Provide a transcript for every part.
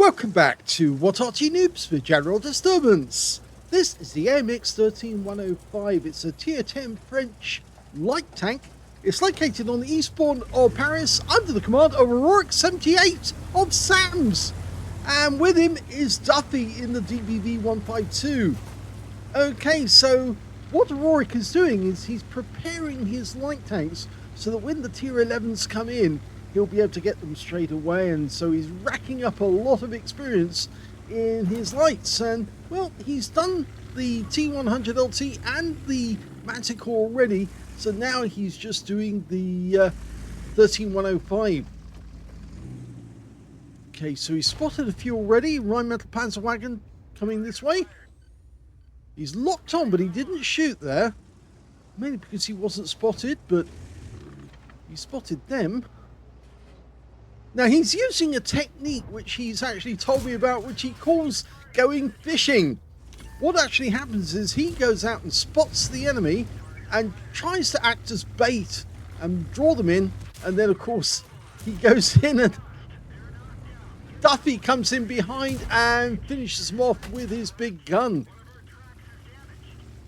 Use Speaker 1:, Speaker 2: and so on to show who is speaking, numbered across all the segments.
Speaker 1: Welcome back to What Arty Noobs for General Disturbance. This is the AMX 13105. It's a tier 10 French light tank. It's located on the eastbourne of Paris under the command of Aurorik78 of SAMS. And with him is Duffy in the DBV 152. Okay, so what Aurorik is doing is he's preparing his light tanks so that when the tier 11s come in, he'll be able to get them straight away, and so he's racking up a lot of experience in his lights. And well, he's done the T100 LT and the Mantic already, so now he's just doing the 13105. Okay, so he's spotted a few already. Rheinmetall Panzerwagen coming this way. He's locked on, but he didn't shoot there, mainly because he wasn't spotted, but he spotted them. Now, he's using a technique which he's actually told me about, which he calls going fishing. What actually happens is he goes out and spots the enemy and tries to act as bait and draw them in, and then of course he goes in and Duffy comes in behind and finishes him off with his big gun.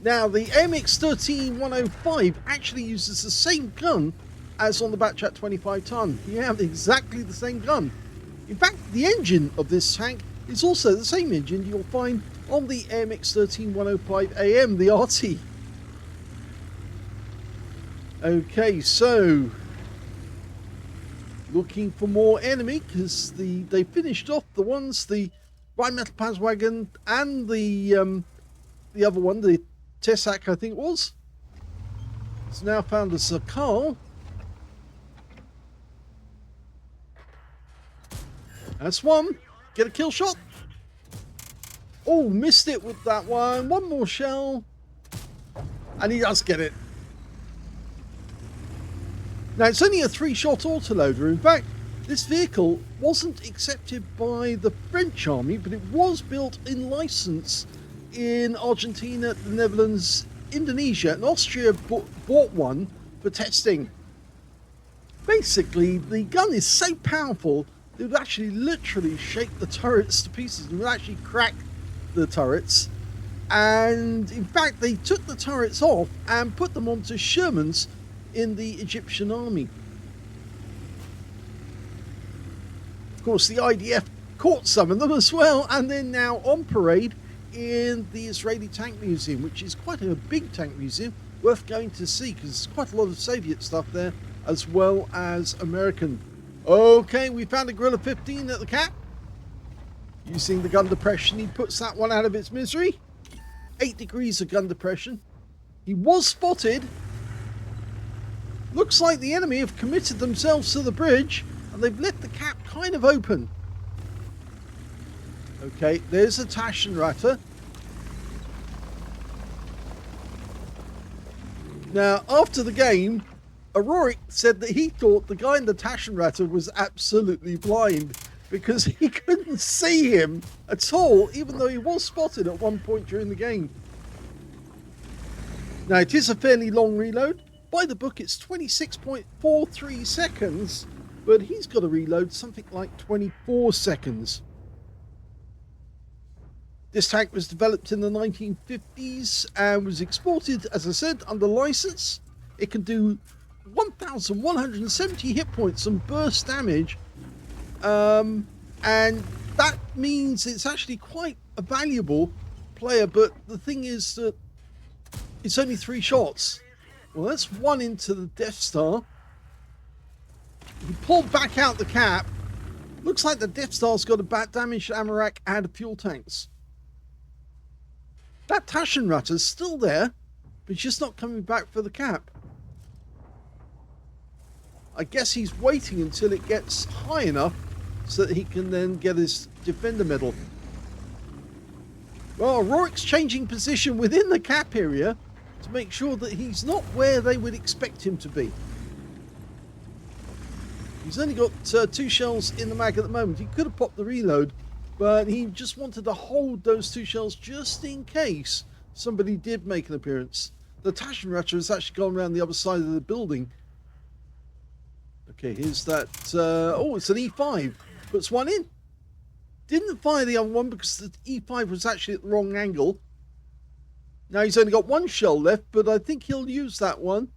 Speaker 1: Now, the AMX 13105 actually uses the same gun as on the Batchat 25 ton. You have exactly the same gun. In fact, the engine of this tank is also the same engine you'll find on the AMX 13105 AM, the Arty. Okay, so looking for more enemy, because they finished off the Rheinmetall Panzerwagen and the other one, the Tessak, I think it was. It's now found a Zakal. That's one. Get a kill shot. Oh, missed it with that one. One more shell. And he does get it. Now, it's only a 3-shot autoloader. In fact, this vehicle wasn't accepted by the French army, but it was built in license in Argentina, the Netherlands, Indonesia, and Austria bought one for testing. Basically, the gun is so powerful it would actually literally shake the turrets to pieces. It would actually crack the turrets. And in fact, they took the turrets off and put them onto Shermans in the Egyptian army. Of course, the IDF caught some of them as well, and they're now on parade in the Israeli Tank Museum, which is quite a big tank museum, worth going to see, because there's quite a lot of Soviet stuff there, as well as American. Okay, we found a Gorilla 15 at the cap. Using the gun depression, he puts that one out of its misery. 8 degrees of gun depression. He was spotted. Looks like the enemy have committed themselves to the bridge, and they've left the cap kind of open. Okay, there's a Taschenratter. Now, after the game, Aurorik said that he thought the guy in the Taschenratter was absolutely blind because he couldn't see him at all, even though he was spotted at one point during the game. Now, it is a fairly long reload. By the book, it's 26.43 seconds, but he's got to reload something like 24 seconds. This tank was developed in the 1950s and was exported, as I said, under license. It can do 1,170 hit points and burst damage, and that means it's actually quite a valuable player, but the thing is that it's only 3 shots. Well, that's one into the Death Star. He pulled back out the cap. Looks like the Death Star's got a bad damage ammo rack and fuel tanks. That Taschenratter's still there, but it's just not coming back for the cap. I guess he's waiting until it gets high enough so that he can then get his Defender medal. Well, Aurorik's changing position within the cap area to make sure that he's not where they would expect him to be. He's only got 2 shells in the mag at the moment. He could have popped the reload, but he just wanted to hold those 2 shells just in case somebody did make an appearance. The Taschenratter has actually gone around the other side of the building. Okay, here's that. Oh, it's an E5. Puts one in. Didn't fire the other one because the E5 was actually at the wrong angle. Now he's only got one shell left, but I think he'll use that one.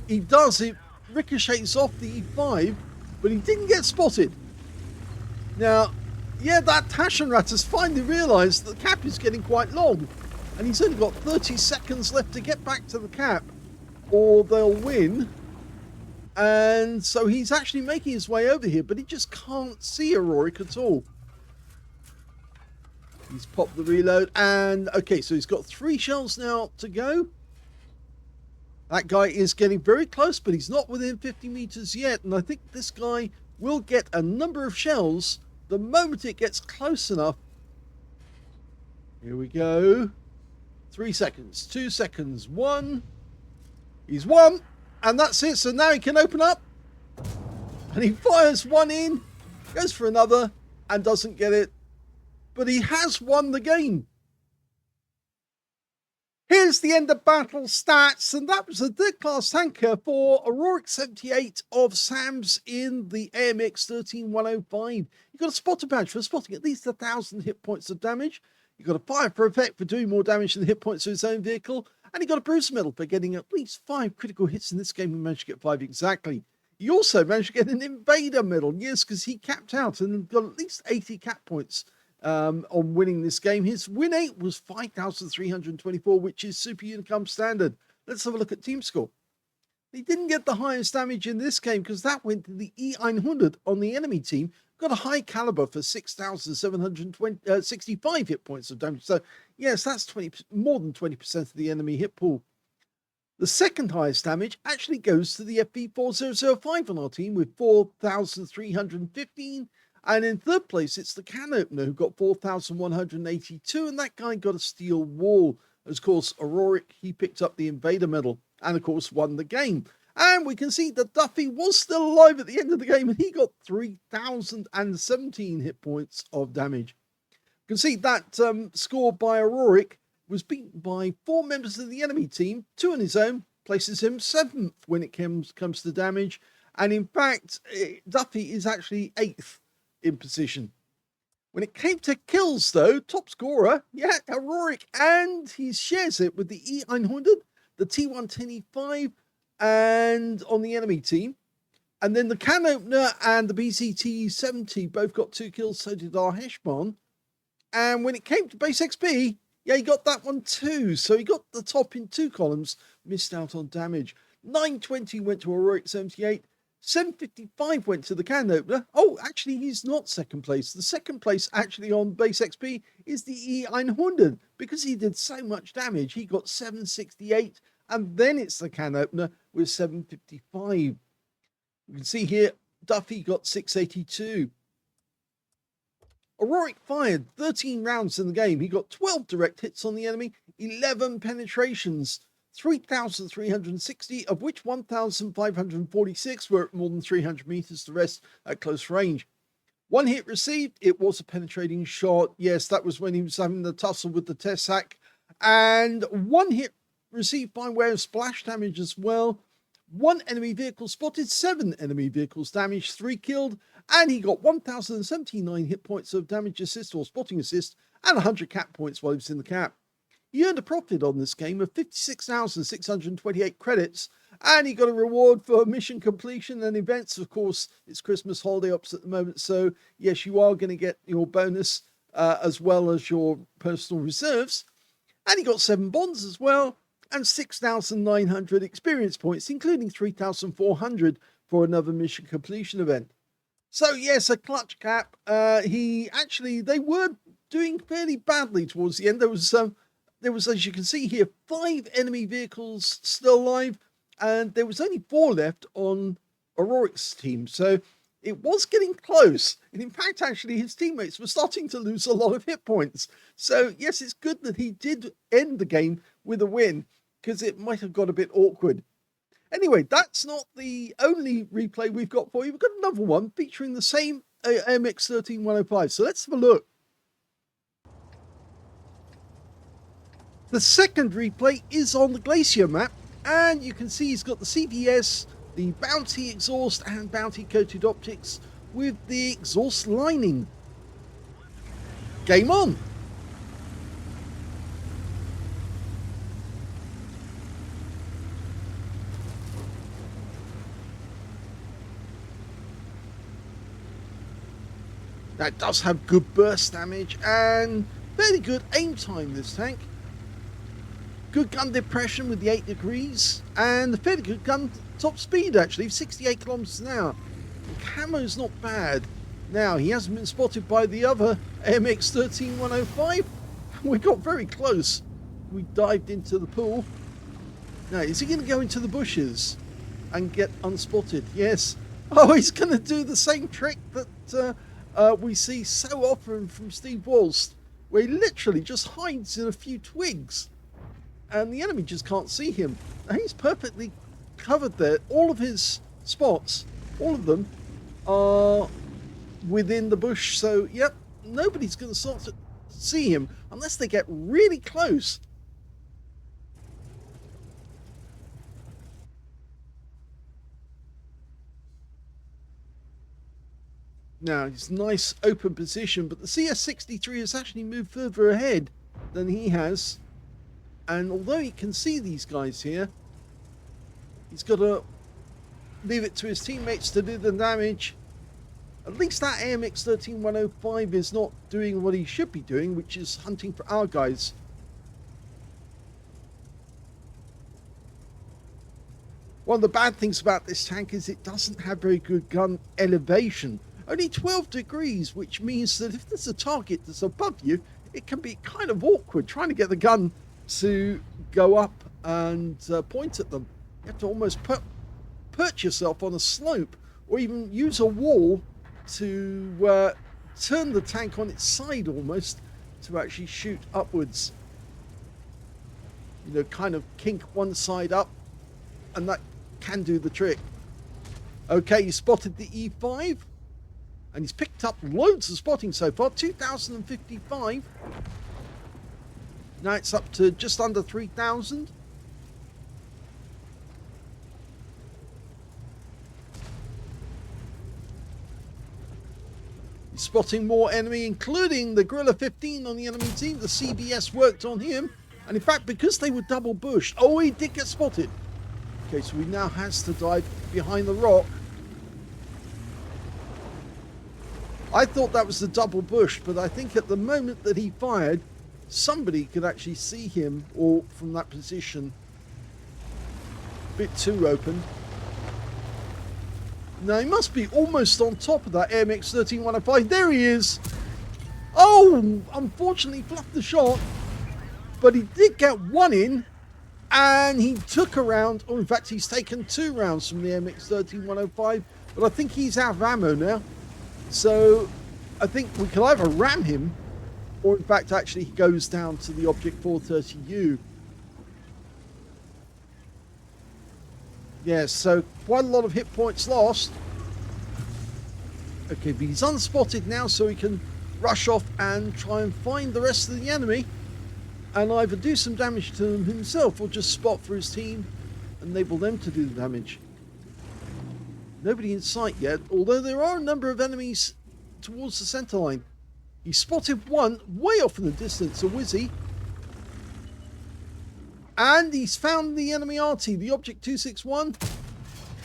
Speaker 1: He does. It ricochets off the E5, but he didn't get spotted. Now, yeah, that Taschenrat has finally realised that the cap is getting quite long, and he's only got 30 seconds left to get back to the cap, or they'll win. And so he's actually making his way over here, but he just can't see Aurorik at all. He's popped the reload, and okay, so he's got 3 shells now to go. That guy is getting very close, but he's not within 50 meters yet, and I think this guy will get a number of shells the moment it gets close enough. Here we go. 3 seconds, 2 seconds, 1. He's 1, and that's it. So now he can open up, and he fires 1 in, goes for another, and doesn't get it. But he has won the game. Here's the end of battle stats, and that was a third-class tanker for Aurorik78 of SAMS in the AMX 13105. You got a spotter badge for spotting at least 1,000 hit points of damage. You got a fire for effect for doing more damage than the hit points of his own vehicle, and he got a bruiser medal for getting at least 5 critical hits in this game. He managed to get 5 exactly. He also managed to get an invader medal, yes, because he capped out and got at least 80 cap points on winning this game. His win 8 was 5,324, which is Super Unicum standard. Let's have a look at team score. He didn't get the highest damage in this game because that went to the E100 on the enemy team. Got a high caliber for 6,765 hit points of damage. So yes, that's more than 20% of the enemy hit pool. The second highest damage actually goes to the FV4005 on our team with 4,315. And in third place, it's the can opener who got 4,182, and that guy got a steel wall. Of course, Aurorik, he picked up the invader medal and, of course, won the game. And we can see that Duffy was still alive at the end of the game, and he got 3,017 hit points of damage. You can see that score by Aurorik was beaten by 4 members of the enemy team, 2 on his own, places him 7th when it comes to damage. And in fact, Duffy is actually 8th. In position. When it came to kills, though, top scorer, yeah, Aurorik, and he shares it with the E900, the T110E5, and on the enemy team. And then the can opener and the BCT70 both got 2 kills, so did our Heshbon. And when it came to base XP, yeah, he got that one too. So he got the top in 2 columns, missed out on damage. 920 went to Aurorik78. 755 went to the can opener. Oh, actually, he's not second place. The second place actually on base XP is the E900 because he did so much damage. He got 768, and then it's the can opener with 755. You can see here, Duffy got 682. Aurorik fired 13 rounds in the game. He got 12 direct hits on the enemy, 11 penetrations. 3,360, of which 1,546 were at more than 300 meters, the rest at close range. 1 hit received, it was a penetrating shot. Yes, that was when he was having the tussle with the Tessac. And 1 hit received by way of splash damage as well. 1 enemy vehicle spotted, 7 enemy vehicles damaged, 3 killed, and he got 1,079 hit points of damage assist or spotting assist and 100 cap points while he was in the cap. He earned a profit on this game of 56,628 credits, and he got a reward for mission completion and events. Of course, it's Christmas holiday ops at the moment, so yes, you are going to get your bonus as well as your personal reserves. And he got 7 bonds as well, and 6,900 experience points, including 3,400 for another mission completion event. So yes, a clutch cap. They were doing fairly badly towards the end. There was, as you can see here, 5 enemy vehicles still alive, and there was only 4 left on Aurorik's team. So it was getting close. And in fact, actually, his teammates were starting to lose a lot of hit points. So yes, it's good that he did end the game with a win, because it might have got a bit awkward. Anyway, that's not the only replay we've got for you. We've got another one featuring the same AMX 13105. So let's have a look. The second replay is on the Glacier map, and you can see he's got the CVS, the Bounty exhaust and Bounty coated optics, with the exhaust lining. Game on. That does have good burst damage and fairly good aim time, this tank. Good gun depression with the 8 degrees and fairly good gun top speed actually, 68 kilometers an hour. The camo's not bad. Now, he hasn't been spotted by the other AMX 13105. We got very close. We dived into the pool. Now, is he going to go into the bushes and get unspotted? Yes. Oh, he's going to do the same trick that we see so often from Steve Walst, where he literally just hides in a few twigs and the enemy just can't see him. And he's perfectly covered there. All of his spots, all of them are within the bush, so yep, nobody's going to start to see him unless they get really close. Now, it's nice open position, but the CS63 has actually moved further ahead than he has. And although he can see these guys here, he's got to leave it to his teammates to do the damage. At least that AMX 13105 is not doing what he should be doing, which is hunting for our guys. One of the bad things about this tank is it doesn't have very good gun elevation. Only 12 degrees, which means that if there's a target that's above you, it can be kind of awkward trying to get the gun to go up and point at them. You have to almost perch yourself on a slope or even use a wall to turn the tank on its side almost to actually shoot upwards. You know, kind of kink one side up, and that can do the trick. Okay, he spotted the E5. And he's picked up loads of spotting so far, 2,055. Now it's up to just under 3,000. He's spotting more enemy, including the Gorilla 15 on the enemy team. The CBS worked on him. And in fact, because they were double bushed, oh, he did get spotted. Okay, so he now has to dive behind the rock. I thought that was the double bush, but I think at the moment that he fired, somebody could actually see him, or from that position, a bit too open. Now he must be almost on top of that AMX 13105. There he is. Oh, unfortunately fluffed the shot, but he did get one in, and he took a round. Oh, in fact, he's taken 2 rounds from the AMX 13105, but I think he's out of ammo now. So I think we can either ram him, or in fact actually he goes down to the Object 430U. Yes, so quite a lot of hit points lost. Okay, but he's unspotted now, so he can rush off and try and find the rest of the enemy and either do some damage to them himself or just spot for his team and enable them to do the damage. Nobody in sight yet, although there are a number of enemies towards the center line. He spotted one way off in the distance, a Wizzy. And he's found the enemy Arty, the Object 261.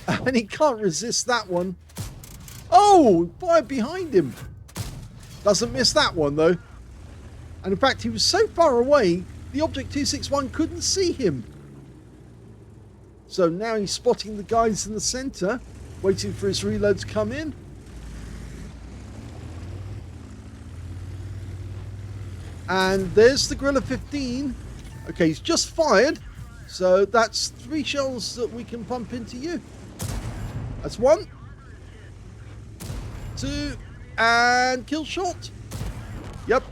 Speaker 1: And he can't resist that one. Oh, fired behind him. Doesn't miss that one though. And in fact, he was so far away, the Object 261 couldn't see him. So now he's spotting the guys in the center, waiting for his reload to come in. And there's the Gorilla 15. Okay, he's just fired. So that's 3 shells that we can pump into you. That's 1, 2, and kill shot. Yep.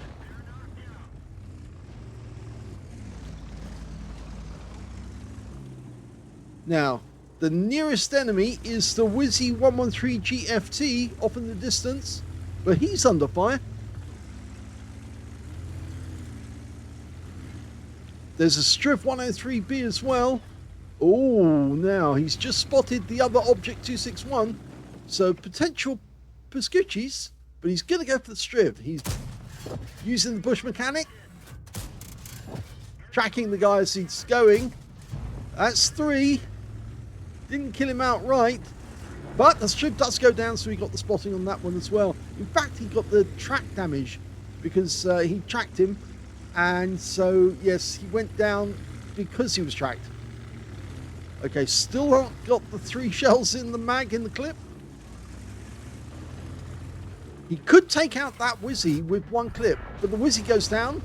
Speaker 1: Now, the nearest enemy is the Wizzy 113 GFT off in the distance, but he's under fire. There's a Striv 103B as well. Oh, now he's just spotted the other Object 261, so potential Pascucci's, but he's going to go for the Striv. He's using the bush mechanic, tracking the guy as he's going. That's 3. Didn't kill him outright, but the Striv does go down, so he got the spotting on that one as well. In fact, he got the track damage because he tracked him, and so yes, he went down because he was tracked. Okay, still not got the 3 shells in the mag in the clip. He could take out that Wizzy with 1 clip, but the Wizzy goes down.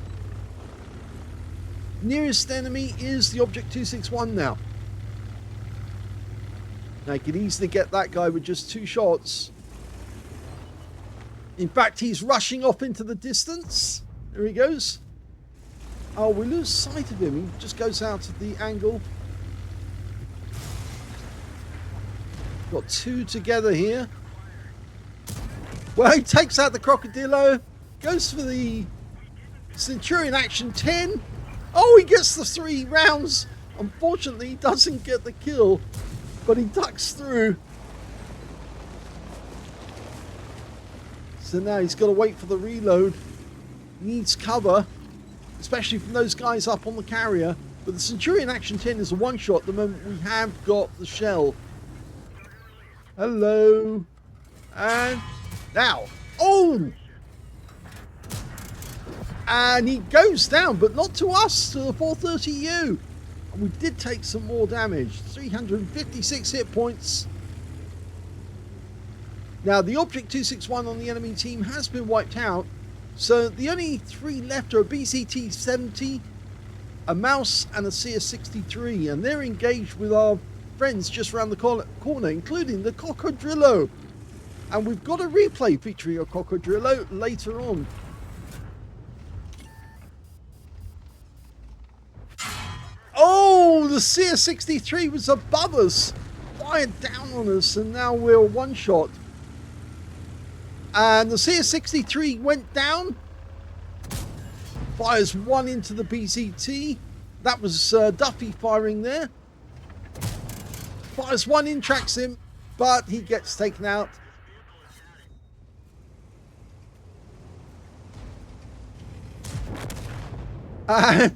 Speaker 1: Nearest enemy is the Object 261 now. Now, he could easily get that guy with just 2 shots. In fact, he's rushing off into the distance. There he goes. Oh, we lose sight of him. He just goes out of the angle. Got 2 together here. Well, he takes out the Crocodilo, goes for the Centurion Action 10. Oh, he gets the 3 rounds. Unfortunately, he doesn't get the kill, but he ducks through. So now he's got to wait for the reload. He needs cover, especially from those guys up on the carrier. But the Centurion Action 10 is a one-shot the moment we have got the shell. Hello. And now. Oh! And he goes down, but not to us, to the 430U. And we did take some more damage. 356 hit points. Now, the Object 261 on the enemy team has been wiped out. So the only 3 left are a BCT-70, a Mouse, and a CS-63. And they're engaged with our friends just around the corner, including the Cocodrillo. And we've got a replay featuring a Cocodrillo later on. Oh, the CS-63 was above us, fired down on us, and now we're one shot. And the CS-63 went down, fires 1 into the BCT. That was Duffy firing there. Fires 1 in, tracks him, but he gets taken out. And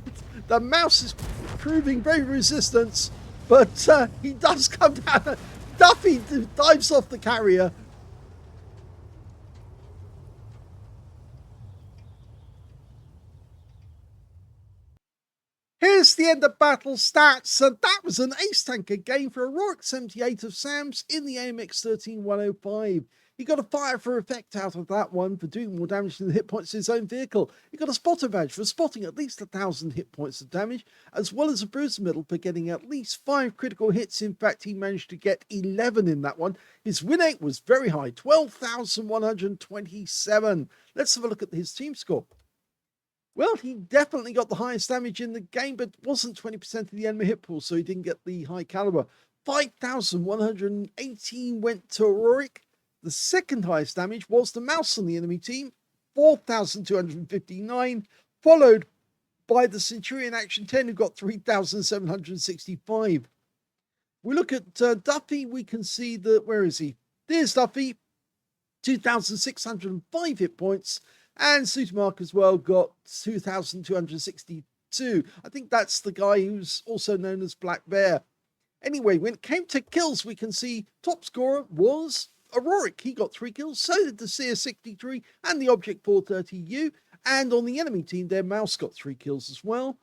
Speaker 1: the Mouse is proving very resistant, but he does come down. Duffy dives off the carrier. Here's the end of battle stats, and that was an ace tanker game for Aurorik78 of SAMS in the AMX 13105. He got a fire for effect out of that one for doing more damage than the hit points to his own vehicle. He got a spotter badge for spotting at least 1,000 hit points of damage, as well as a bruiser medal for getting at least 5 critical hits. In fact, he managed to get 11 in that one. His win rate was very high, 12,127. Let's have a look at his team score. Well, he definitely got the highest damage in the game, but wasn't 20% of the enemy hit pool, so he didn't get the high caliber. 5,118 went to Aurorik. The second highest damage was the Mouse on the enemy team, 4,259, followed by the Centurion Action 10, who got 3,765. We look at Duffy, we can see that, where is he? There's Duffy, 2,605 hit points. And Sutermark as well got 2,262. I think that's the guy who's also known as Black Bear. Anyway, when it came to kills, we can see top scorer was Aurorik. He got 3 kills. So did the CS-63 and the Object 430U. And on the enemy team, their Mouse got 3 kills as well.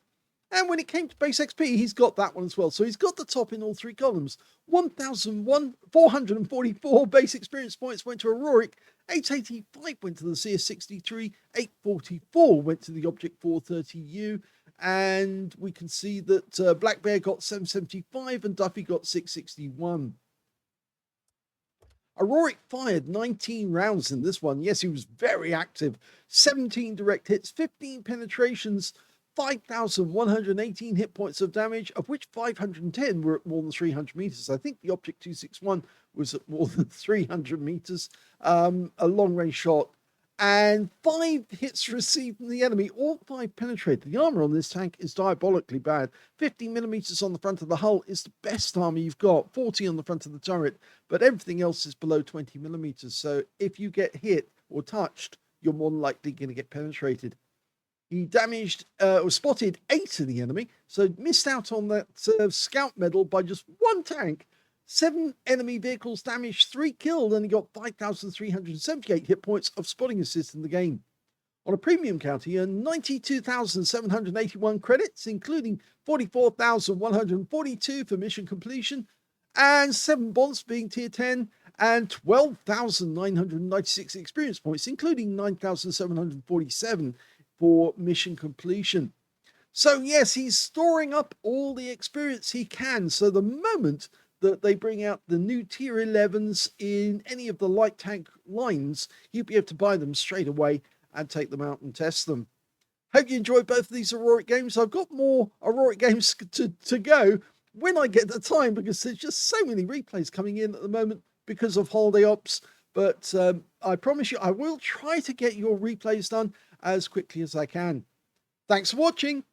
Speaker 1: And when it came to base XP, he's got that one as well. So he's got the top in all 3 columns. 1,444 base experience points went to Aurorik. 885 went to the CS-63. 844 went to the Object 430U. And we can see that Black Bear got 775 and Duffy got 661. Aurorik fired 19 rounds in this one. Yes, he was very active. 17 direct hits, 15 penetrations, 5,118 hit points of damage, of which 510 were at more than 300 meters. I think the Object 261 was at more than 300 meters. A long-range shot. and 5 hits received from the enemy, all 5 penetrated. The armor on this tank is diabolically bad. 50mm on the front of the hull is the best armor you've got, 40 on the front of the turret, but everything else is below 20mm. So if you get hit or touched, you're more than likely going to get penetrated. He damaged or spotted 8 of the enemy, so missed out on that scout medal by just 1 tank. 7 enemy vehicles damaged, 3 killed, and he got 5,378 hit points of spotting assist in the game. On a premium count, he earned 92,781 credits, including 44,142 for mission completion, and 7 bonds being tier 10, and 12,996 experience points, including 9,747 for mission completion. So yes, he's storing up all the experience he can, so the moment that they bring out the new tier 11s in any of the light tank lines, you'll be able to buy them straight away and take them out and test them. Hope you enjoyed both of these Aurorik games. I've got more Aurorik games to go when I get the time, because there's just so many replays coming in at the moment because of holiday ops. But I promise you, I will try to get your replays done as quickly as I can. Thanks for watching.